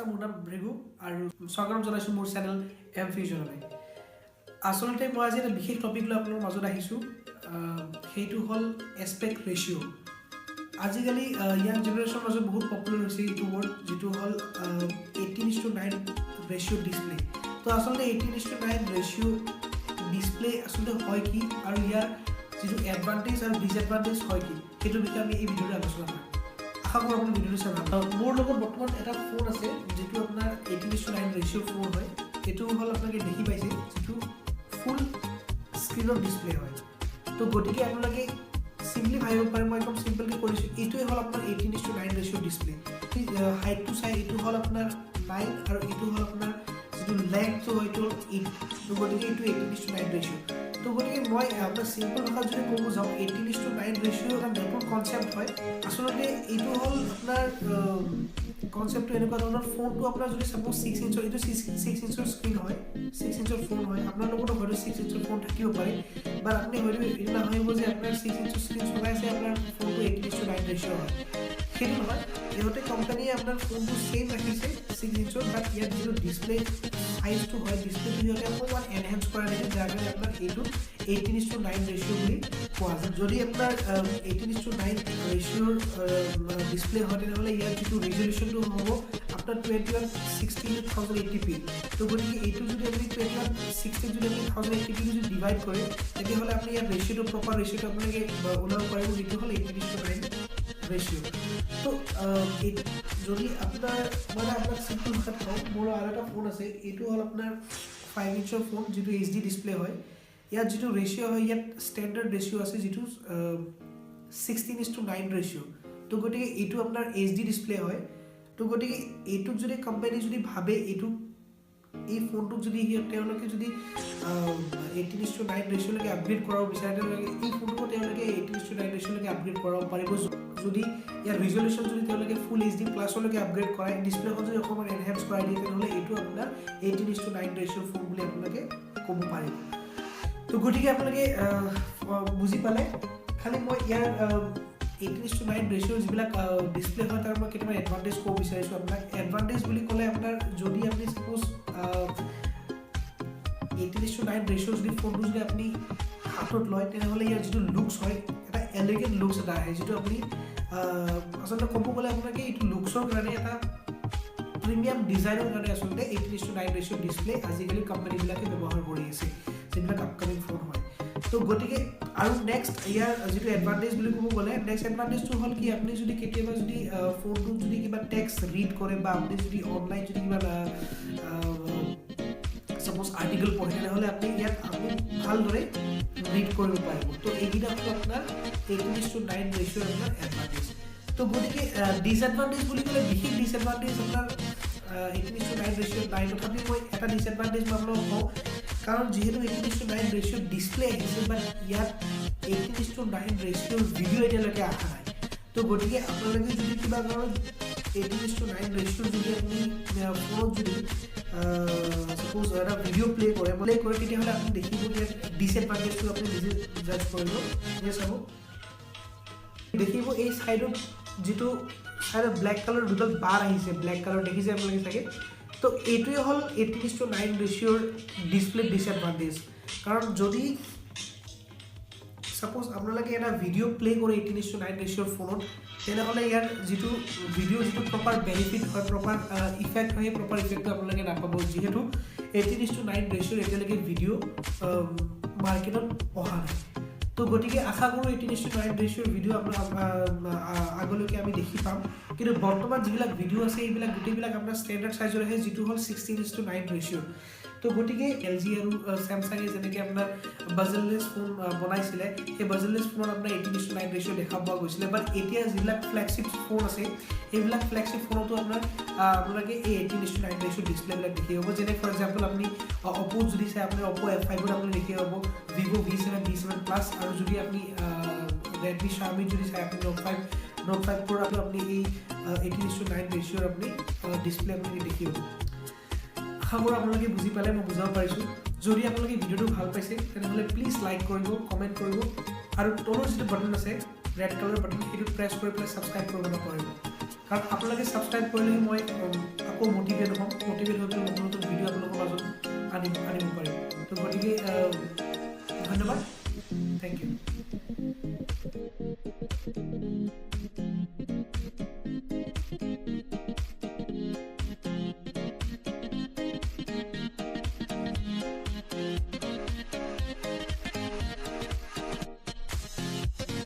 নমস্কাৰ মোৰ নাম ভৃগু আৰু স্বাগতম জনাইছোঁ মোৰ চেনেল এম ফিউজনলৈ আচলতে মই আজি এটা বিশেষ টপিক লৈ আপোনালোকৰ মাজত আহিছোঁ সেইটো হ'ল এছপেক্ট ৰেচিঅ' আজিকালি ইয়াং জেনেৰেশ্যনৰ মাজত বহুত পপুলাৰ হৈছে এইটো ৱৰ্ড যিটো হ'ল 18:9 ৰেচিঅ' ডিছপ্লে তো আচলতে 18:9 ৰেচিঅ' ডিছপ্লে আচলতে হয় কি আৰু ইয়াৰ যিটো এডভান্টেজ আৰু ডিছএডভান্টেজ হয় কি সেইটো বিষয়ে আমি এই ভিডিঅ'ত আলোচনা কৰিম আশা কৰোঁ আপুনি ভিডিঅ'টো চাই ভাল পাব মোৰ লগত বৰ্তমান এটা ফোন আছে যিটো আপোনাৰ 18:9 ৰেচিঅ' ফোন হয় এইটো হ'ল আপোনালোকে দেখি পাইছে যিটো ফুল স্ক্ৰীনৰ ডিছপ্লে হয় তো গতিকে আপোনালোকে চিম্পলি ভাবিব পাৰে মই একদম চিম্পলকৈ কৰিছোঁ এইটোৱে হ'ল আপোনাৰ 18:9 ৰেচিঅ' ডিছপ্লে হাইটটো চাই এইটো হ'ল আপোনাৰ 9 আৰু এইটো হ'ল আপোনাৰ যিটো লেংথটো হয় এইটো হ'ল 8 তো গতিকে এইটো 18:9 ৰেচিঅ' তো গতিকে মই আপোনাৰ চিম্পল ভাষাত যদি ক'ব যাওঁ 18:9 ৰেচিঅ' এটা নতুন কনচেপ্ট হয় আচলতে এইটো হ'ল আপোনাৰ কনচেপ্টটো এনেকুৱা ধৰণৰ ফোনটো আপোনাৰ যদি চাপ'জ 6 ইঞ্চৰ এইটো 6 ইঞ্চৰ স্ক্ৰীণ হয় 6 ইঞ্চৰ ফোন হয় আপোনাৰ লগতো হয়তো 6 ইঞ্চৰ ফোন থাকিব পাৰে বা আপুনি হয়তো এইটো নাভাবিব যে আপোনাৰ 6 ইঞ্চৰ স্ক্ৰীণ চলাই আছে আপোনাৰ ফোনটো 18:9 ৰেচিঅ' হয় সেইটো নহয় ইহঁতে কোম্পানীয়ে আপোনাৰ ফোনটো ছেইম ৰাখিছে 6 ইঞ্চৰ বাট ইয়াত যিটো ডিছপ্লে সাইজটো হয় ডিছপ্লেটো সিহঁতে অকণমান এনহেঞ্চ কৰা দিছে যাৰ কাৰণে আপোনাৰ এইটো 18:9 ৰেচিঅ' বুলি কোৱা যায় যদি আপোনাৰ 18:9 ৰেচিঅ'ৰ ডিছপ্লে হয় তেনেহ'লে ইয়াৰ যিটো ৰিজলিউশ্যনটো হ'ব আপোনাৰ 2160/1080p তো গতিকে এইটো যদি আপুনি 2160 যদি আপুনি 1080p যদি ডিভাইড কৰে তেতিয়াহ'লে আপুনি ইয়াৰ ৰেচিঅ'টো প্ৰপাৰ ৰেচিঅ'টো আপোনালোকে ওলাব পাৰিব যিটো হ'ল 18:9 ৰেচিঅ' তো যদি আপোনাৰ মানে আপোনাক চিম্পল ভাষাত কওঁ মোৰ আৰু এটা ফোন আছে এইটো হ'ল আপোনাৰ 5 ইঞ্চৰ ফোন যিটো HD ডিছপ্লে হয় ইয়াত যিটো ৰেচিঅ' হয় ইয়াত ষ্টেণ্ডাৰ্ড ৰেচিঅ' আছে যিটো 16:9 ৰেচিঅ' তো গতিকে এইটো আপোনাৰ HD ডিছপ্লে হয় তো গতিকে এইটোক যদি কোম্পানী যদি ভাবে এইটো এই ফোনটোক যদি তেওঁলোকে যদি 18:9 ৰেচিঅ'লৈকে আপগ্ৰেড কৰাব বিচাৰে তেওঁলোকে এই ফোনটো তেওঁলোকে 18:9 ৰেচিঅ'লৈকে আপগ্ৰেড কৰাব পাৰিব যদি ইয়াৰ ৰিজলিউশ্যন যদি তেওঁলোকে ফুল HD প্লাছলৈকে আপগ্ৰেড কৰায় ডিছপ্লেখন যদি অকণমান এনহেঞ্চ কৰাই দিয়ে তেনেহ'লে এইটো আপোনাৰ 18:9 ৰেচিঅ' ফোন বুলি আপোনালোকে ক'ব পাৰিব তো গতিকে আপোনালোকে বুজি পালে খালি মই ইয়াৰ 18:9 ৰেচিঅ' যিবিলাক ডিছপ্লে হয় তাৰ মই কেইটামান এডভান্টেজ ক'ব বিচাৰিছোঁ আপোনাক এডভান্টেজ বুলি ক'লে আপোনাৰ যদি আপুনি ছাপ'জ 18:9 ৰেচিঅ' যদি ফোনটো যদি আপুনি হাতত লয় তেনেহ'লে ইয়াৰ যিটো লুকছ হয় এটা এলিগেণ্ট লুকছ এটা আহে যিটো আপুনি আচলতে ক'ব গ'লে আপোনালোকে এইটো লুকছৰ কাৰণে এটা প্ৰিমিয়াম ডিজাইনৰ কাৰণে আচলতে 18:9 ৰেচিঅ' ডিছপ্লে আজিকালি কোম্পানীবিলাকে ব্যৱহাৰ কৰি আছে যিবিলাক আপকামিং ফোন হয় তো গতিকে আৰু নেক্সট ইয়াৰ যিটো এডভান্টেজ বুলি ক'ব গ'লে নেক্সট এডভান্টেজটো হ'ল কি আপুনি যদি কেতিয়াবা যদি ফোনটোত যদি কিবা টেক্সট ৰিড কৰে বা আপুনি যদি অনলাইন যদি কিবা ছাপ'জ আৰ্টিকেল পঢ়ে তেনেহ'লে আপুনি ইয়াত আপুনি ভালদৰে ৰিড কৰিব পাৰিব তো এইকেইটা হ'ল আপোনাৰ 18:9 ৰেচিঅ'ৰ আপোনাৰ এডভান্টেজ তো গতিকে ডিছএডভান্টেজ বুলি ক'লে বিশেষ ডিছএডভান্টেজ আপোনাৰ 18:9 ৰেচিঅ' নাই তথাপি মই এটা ডিছএডভান্টেজ মই আপোনালোকক কওঁ কাৰণ যিহেতু 18:9 ৰেচিঅ' ডিছপ্লে আহিছে বাট ইয়াত 18:9 ৰেচিঅ'ৰ ভিডিঅ' এতিয়ালৈকে অহা নাই তো গতিকে আপোনালোকে যদি কিবা কাৰণত 18:9 ৰেচিঅ'ৰ যদি আপুনি ফোনত যদি ছাপ'জ এটা ভিডিঅ' প্লে কৰে তেতিয়াহ'লে আপুনি দেখিব ইয়াত ডিছএডভান্টেজটো আপুনি নিজে জাজ কৰিব নিজে চাব দেখিব এই ছাইডত যিটো ছাইডত ব্লেক কালাৰ দুডাল বাৰ আহিছে ব্লেক কালাৰ দেখিছে আপোনালোকে চাগে তো এইটোৱে হ'ল 18:9 ৰেচিঅ'ৰ ডিছপ্লে ডিছএডভান্টেজ কাৰণ যদি ছাপ'জ আপোনালোকে এটা ভিডিঅ' প্লে কৰে 18:9 ৰেচিঅ'ৰ ফোনত তেনেহ'লে ইয়াৰ যিটো ভিডিঅ' যিটো প্ৰপাৰ বেনিফিট হয় প্ৰপাৰ ইফেক্ট হয় সেই প্ৰপাৰ ইফেক্টটো আপোনালোকে নাপাব যিহেতু 18:9 ৰেচিঅ'ৰ এতিয়ালৈকে ভিডিঅ' মাৰ্কেটত অহা নাই তো গতিকে আশা কৰোঁ 18:9 ৰেচিঅ'ৰ ভিডিঅ' আপোনাৰ আগলৈকে আমি দেখি পাম কিন্তু বৰ্তমান যিবিলাক ভিডিঅ' আছে এইবিলাক গোটেইবিলাক আপোনাৰ ষ্টেণ্ডাৰ্ড ছাইজৰ আহে যিটো হ'ল 16:9 ৰেচিঅ' তো গতিকে LG আৰু ছেমছাঙে যেনেকৈ আপোনাৰ বাজেললেছ ফোন বনাইছিলে সেই বাজেললেছ ফোনত আপোনাৰ 18:9 ৰেচিঅ' দেখা পোৱা গৈছিলে বাট এতিয়া যিবিলাক ফ্লেগশ্বিপ ফোন আছে সেইবিলাক ফ্লেগশ্বিপ ফোনতো আপোনালোকে এই 18:9 ৰেচিঅ' ডিছপ্লেবিলাক দেখি পাব যেনে ফৰ এক্সাম্পল আপুনি অপো যদি চাই আপুনি অপো F5ত আপুনি দেখি পাব ভিভো V7 প্লাছ আৰু যদি আপুনি ৰেডমি Xiaomi যদি চাই আপুনি Note 5 Pro আপুনি এই 18:9 ৰেচিঅ'ৰ আপুনি ডিছপ্লে আপুনি দেখি পাব আশা কৰোঁ আপোনালোকে বুজি পালে মই বুজাব পাৰিছোঁ যদি আপোনালোকে ভিডিঅ'টো ভাল পাইছে তেনেহ'লে প্লিজ লাইক কৰিব কমেণ্ট কৰিব আৰু তলৰ যিটো বাটন আছে ৰেড কালাৰ বাটন সেইটো প্ৰেছ কৰি পেলাই ছাবস্ক্ৰাইব কৰিব নকৰিব কাৰণ আপোনালোকে ছাবস্ক্ৰাইব কৰিলেহে মই আকৌ মটিভেট হ'ম, মটিভেট হৈ পেলাই নতুন নতুন ভিডিঅ' আপোনালোকৰ মাজত আনিব পাৰিম। তো গতিকে ধন্যবাদ, থেংক ইউ।